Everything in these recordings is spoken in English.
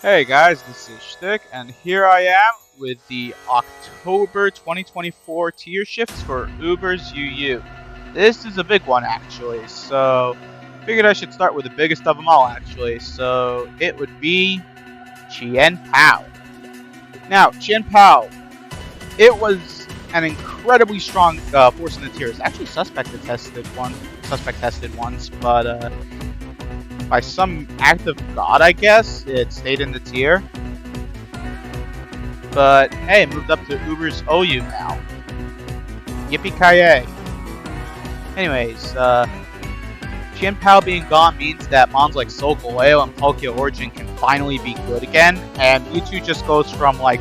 Hey guys, this is Shtick, and here I am with the October 2024 tier shifts for Uber's UU. This is a big one actually, so figured I should start with the biggest of them all actually, so it would be Chien-Pao. Now, Chien-Pao, it was an incredibly strong force in the tier. It's actually suspect tested once, but by some act of God, I guess, it stayed in the tier. But hey, it moved up to Uber's OU now. Yippee-ki-yay. Anyways, Chien-Pao being gone means that mons like Soul Galeo and Palkia Origin can finally be good again, and Mewtwo just goes from like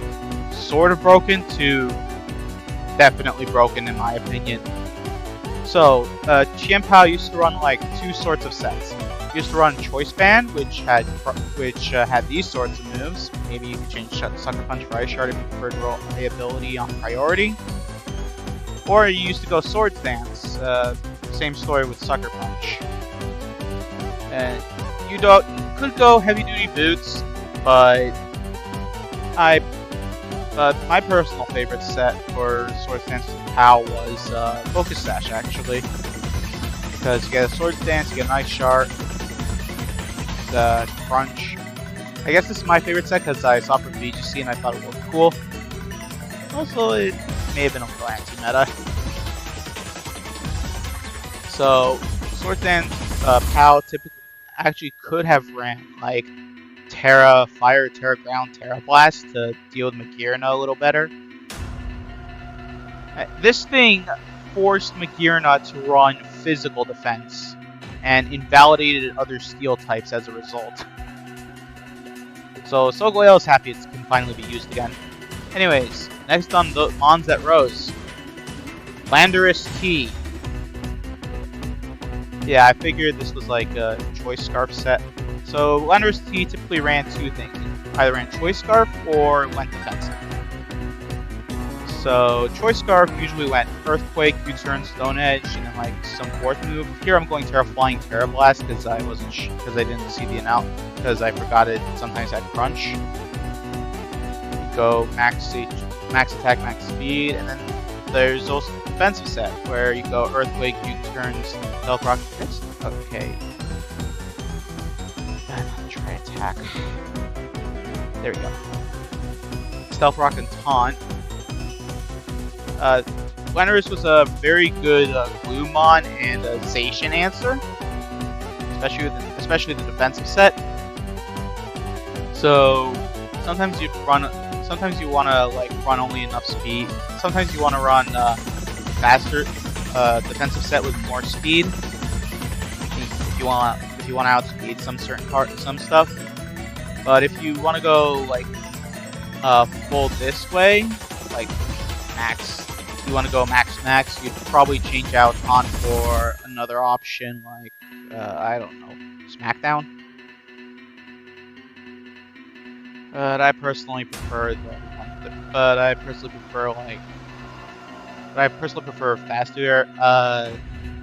sort of broken to definitely broken in my opinion. So, Chien-Pao used to run like two sorts of sets. Used to run Choice Band, which had these sorts of moves. Maybe you could change Sucker Punch for Ice Shard if you prefer to roll a ability on priority. Or you used to go Sword Dance. Same story with Sucker Punch. And you could go Heavy Duty Boots, but my personal favorite set for Sword Dance with POW was Focus Sash actually, because you get a Sword Dance, you get an Ice Shard. Crunch. I guess this is my favorite set because I saw it from VGC and I thought it looked cool. Also, it may have been a little anti-meta. So, Sword Dance POW typically actually could have ran like Terra Fire, Terra Ground, Terra Blast to deal with Magearna a little better. This thing forced Magearna to run physical defense and invalidated other steel types as a result. So Soul Galeo is happy it can finally be used again. Anyways, next on the mons that rose. Landorus T. Yeah, I figured this was like a Choice Scarf set. So Landorus T typically ran two things. Either ran Choice Scarf or went defensive. So Choice Scarf usually went Earthquake, U-turn, Stone Edge, and then like some fourth move. Here I'm going Terra Flying, Terra Blast because I didn't see the amount because I forgot it sometimes had Crunch. You go max attack, max speed, and then there's also the defensive set where you go Earthquake, U-turns, Stealth Rock. Okay. Try attack. There we go. Stealth Rock and Taunt. Landorus was a very good Gluemon and Zacian answer, especially the defensive set. So sometimes you want to like run only enough speed. Sometimes you want to run faster defensive set with more speed. If you want to outspeed some stuff. But if you want to go like full this way, like max. If you want to go max, you'd probably change out Taunt for another option like I don't know, Smackdown. But I personally prefer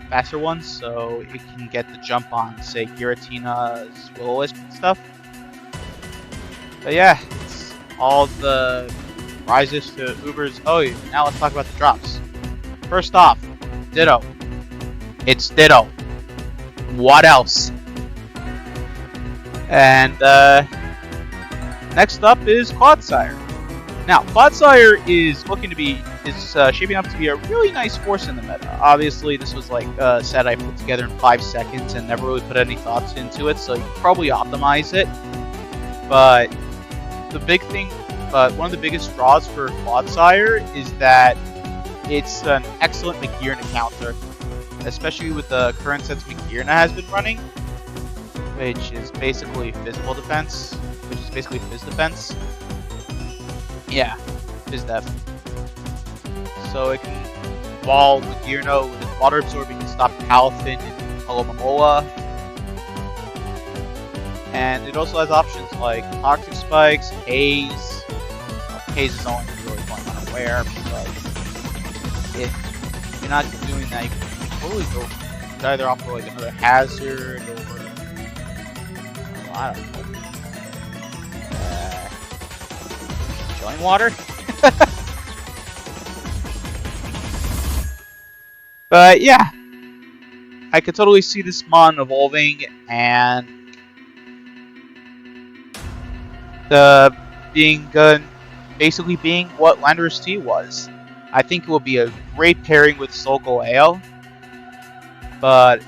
faster ones, so it can get the jump on, say, Giratina's Will-O-Wisp and stuff. But yeah, it's all the rises to Uber's OU. Now let's talk about the drops. First off, Ditto. It's Ditto. What else? And next up is Clodsire. Now, Clodsire is shaping up to be a really nice force in the meta. Obviously, this was like a set I put together in 5 seconds and never really put any thoughts into it, so you can probably optimize it. But one of the biggest draws for Clodsire is that it's an excellent Magearna counter, especially with the current sets Magearna has been running, which is basically physical defense, Fizz defense. Yeah, Fizz def. So it can wall Magearna with Water Absorbing to stop Palafin and Alomomola. And it also has options like Toxic Spikes, Haze. Haze is only really going unaware, but if you're not doing that, you can totally go either opt for like another Hazard or I don't know. Flowing water? But yeah, I could totally see this mon evolving and being good, basically being what Landorus T was. I think it will be a great pairing with Sokol Ale, but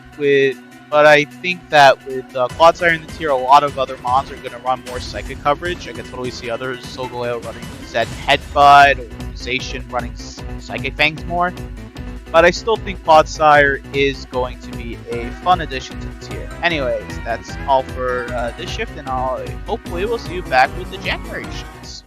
I think that with Clodsire in the tier, a lot of other mons are going to run more psychic coverage. I could totally see other Sokol Ale running Zed Headbutt or Zation running Psychic Fangs more. But I still think Clodsire is going to be a fun addition to the tier. Anyways, that's all for this shift, and hopefully we'll see you back with the January shifts.